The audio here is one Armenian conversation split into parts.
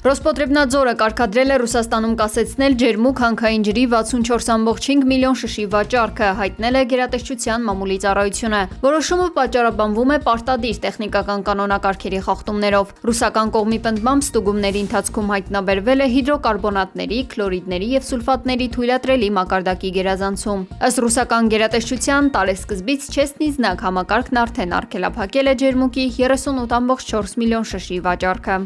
Ռոսպոտրեբնadzորը կարգադրել է Ռուսաստանում կասեցնել ջերմուկ հանքային ջրի 64.5 միլիոն շշի վաճառքը, հայտնել է Գերատեսչության մամուլի ծառայությունը։ Որոշումը պատճառաբանվում է պարտադիր տեխնիկական կանոնակարգերի խախտումներով։ Ռուսական կողմի պնդմամբ ստուգումների ընթացքում հայտնաբերվել է հիդրոկարբոնատների, քլորիդների եւ սուլֆատների թույլատրելի մակարդակի գերազանցում։ Ըստ ռուսական գերատեսչության, տարեսկզբից Չեսնիզնակ համակարգն արդեն արգելափակել է ջերմուկի 38.4 միլիոն շշի վաճառքը։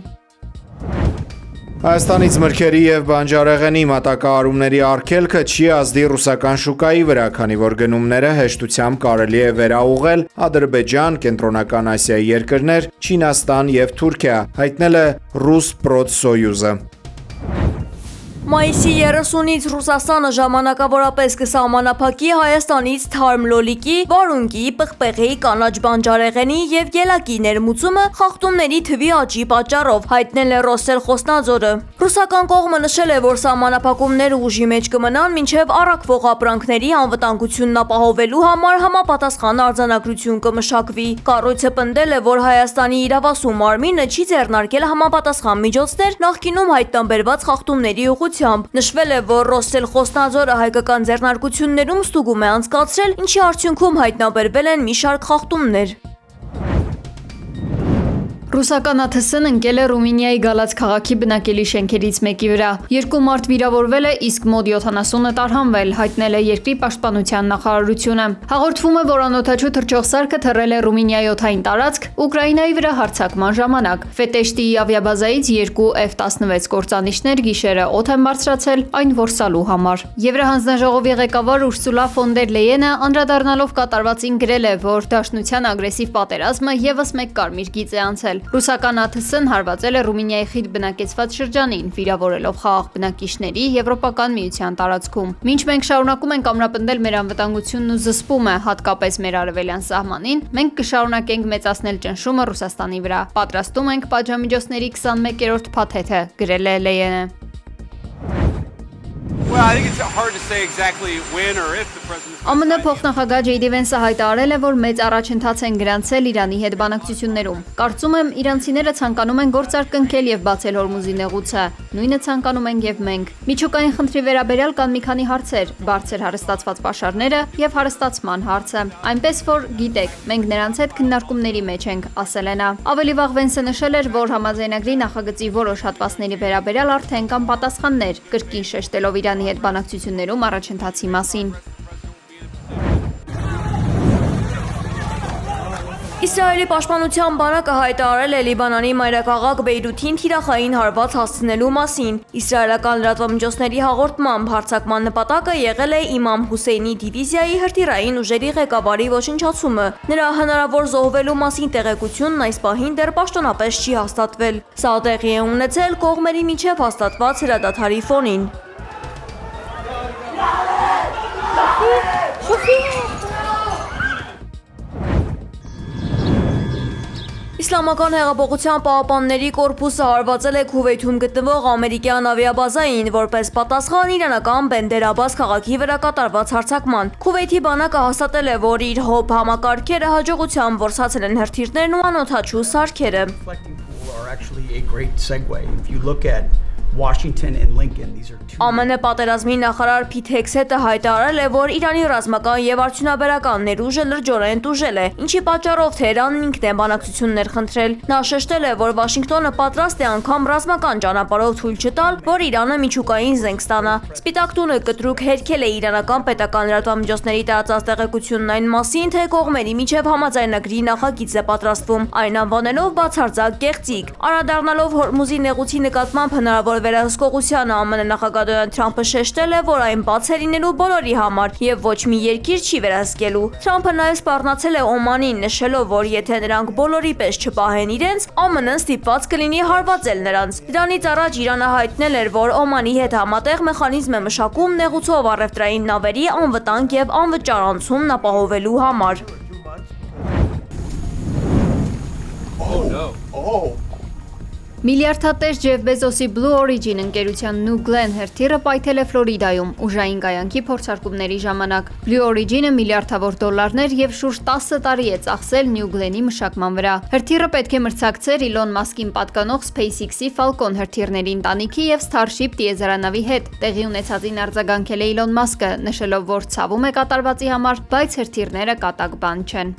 Հայաստանից մրգերի եւ բանջարեղենի մատակարարումների արգելքը չի ազդի ռուսական շուկայի վրա, քանի որ գնումները հեշտությամբ կարելի է վերաուղղել Ադրբեջան, Կենտրոնական Ասիայի երկրներ, Չինաստան եւ Թուրքիա, հայտնել է Ռուսպրոդսոյուզը։ Մայիսի 30-ից Ռուսաստանը ժամանակավորապես կսահմանափակի Հայաստանից թարմ լոլիկի, վարունգի, պղպեղի, կանաչ բանջարեղենի եւ ելակի ներմուծումը խախտումների թվի աճի պատճառով, հայտնել է Ռոստել Խոսնաձորը։ Ռուսական կողմը նշել է, որ սահմանափակումները ուժի մեջ կմնան մինչև առաքվող ապրանքների անվտանգությունն ապահովելու համար համապատասխան արձանագրություն կմշակվի։ Կառույցը պնդել է, որ Հայաստանի իրավասու մարմինը չի ձեռնարկել համապատասխան միջոցներ նախկինում հայտնաբերված խախտումների ուղղությամբ։ Նշվել է, որ Ռոստել Խոսնաձորը հայկական ձեռնարկություններում ստուգում է անցկացրել, ինչի արդյունքում հայտնաբերվել են մի շարք խախտումներ։ Ռուսական ԱԹՍ-ն ընկել է Ռումինիայի Գալաց քաղաքի բնակելի շենքերից մեկի վրա։ 2 մարդ վիրավորվել է, իսկ մոտ 70-ը տարհանվել, հայտնել է երկրի պաշտպանության նախարարությունը։ Հաղորդվում է, որ անօդաչու թռչող սարքը թռել է Ռումինիայի օդային տարածք Ուկրաինայի վրա հարձակման ժամանակ։ Ֆետեշտիի ավիաբազայից 2 F-16 կործանիչներ գիշերը օդ են բարձրացել այն որսալու համար։ Եվրահանձնաժողովի ղեկավար Ուրսուլա ֆոն դեր Լեյենը անդրադառնալով կատարվածին գրել է, որ Դաշնության ագրեսիվ պատերազմը եւս մեկ կարմիր գիծ է անցել։ Ռուսական ԱԹՍ-ն հարվածել է Ռումինիայի խիտ բնակեցված շրջանին, վիրավորելով խաղաղ բնակիչների Եվրոպական միության տարածքում։ Մինչ մենք շարունակում ենք ամրապնդել մեր անվտանգությունն ու զսպումը, հատկապես մեր արևելյան սահմանին, մենք կշարունակենք մեծացնել ճնշումը Ռուսաստանի վրա։ Պատրաստում ենք պատժամիջոցների 21-րդ փաթեթը, գրել է Լեյենը։ ԱՄՆ փոխնախագահ Ջեյ Դի Վենսը հայտարարել է, որ մեծ առաջընթաց են գրանցել Իրանի հետ բանակցություններում։ Կարծում եմ, իրանցիները ցանկանում են գործարկնքել եւ բացել Հորմուզի նեղուցը։ Նույնը ցանկանում ենք եւ մենք։ Միջուկային խնդրի վերաբերյալ կան մի քանի հարցեր՝ բարձր հարստացված պաշարները եւ հարստացման հարցը։ Այնպես որ, գիտեք, մենք նրանց հետ քննարկումների մեջ ենք, ասել է նա։ Ավելի վաղ Վենսը նշել էր, որ համաձայնագրի նախագծի որոշ հատվածների վերաբերյալ արդեն կան պատասխաններ, կրկին շեշտելով Իրանի հետ բանակցություններում առաջընթացի մասին։ Իսրայելի պաշտպանության բանակը հայտարարել է Լիբանանի մայրաքաղաք Բեյրութին թիրախային հարված հասցնելու մասին։ Իսրայելական լրատվամիջոցների հաղորդմամբ հարձակման նպատակը եղել է Իմամ Հուսեյնի դիվիզիայի հրթիռային ուժերի ղեկավարի ոչնչացումը։ Նրա հնարավոր զոհվելու մասին տեղեկությունն այս պահին դեռ պաշտոնապես չի հաստատվել։ Սա տեղի է ունեցել կողմերի միջև հաստատված հրադադարի ֆոնին։ Իսլամական հեղափոխության պահապանների կորպուսը հարվածել է Քուվեյթում գտնվող ամերիկյան ավիաբազային, որպես պատասխան իրանական Բենդեր Աբբաս քաղաքի վրա կատարված հարձակման։ Քուվեյթի բանակը հաստատել է, որ իր հոբ համակարգերը հաջողությամբ որսացել են հրթիռներն ու անօդաչու սարքերը։ ԱՄՆ պատերազմի նախարար Փիթ Հեքսեթը հայտարարել է, որ Իրանի ռազմական եւ արդյունաբերական ներուժը լրջորեն տուժել է, ինչի պատճառով Թեհրանն ինքն է բանակցություններ խնդրել։ Նա շեշտել է, որ Վաշինգտոնը պատրաստ է անգամ ռազմական ճանապարհով թույլ չտալ, որ Իրանը միջուկային զենք ստանա։ Սպիտակ տունը կտրուկ հերքել է իրանական պետական լրատվամիջոցների տարածած տեղեկությունն այն մասին, թե կողմերի միջև համաձայնագրի նախագիծ է պատրաստվում, այն անվանելով բացարձակ կեղծիք։ Անդրադառնալով Հորմուզի նեղուցի նկատմամբ հնարավոր վերահսկողությանը ԱՄՆ նախագահ Դոնալդ Թրամփը շեշտել է, որ այն բաց է լինելու բոլորի համար եւ ոչ մի երկիր չի վերահսկելու։ Թրամփը նաեւ սպառնացել է Օմանին, նշելով, որ եթե նրանք բոլորի պես չպահեն իրենց, ԱՄՆ-ն ստիպված կլինի հարվածել նրանց։ Դրանից առաջ Իրանը հայտնել էր, որ Օմանի հետ համատեղ մեխանիզմ է մշակում նեղուցով առևտրային նավերի անվտանգ եւ անվճար անցումն ապահովելու համար։ Միլիարդատեր Ջեֆ Բեզոսի Blue Origin ընկերության New Glenn հրթիռը պայթել է Ֆլորիդայում ուժային կայանքի փորձարկումների ժամանակ։ Blue Origin-ը միլիարդավոր դոլարներ եւ շուրջ 10 տարի է ծախսել New Glenn-ի մշակման վրա։ Հրթիռը պետք է մրցակցեր Elon Musk-ին պատկանող SpaceX-ի Falcon հրթիռների ընտանիքի եւ Starship տիեզերանավի հետ։ Տեղի ունեցածին արձագանքել է Elon Musk-ը, նշելով, որ ցավում է կատարվածի համար, բայց հրթիռները կատակ բան չեն։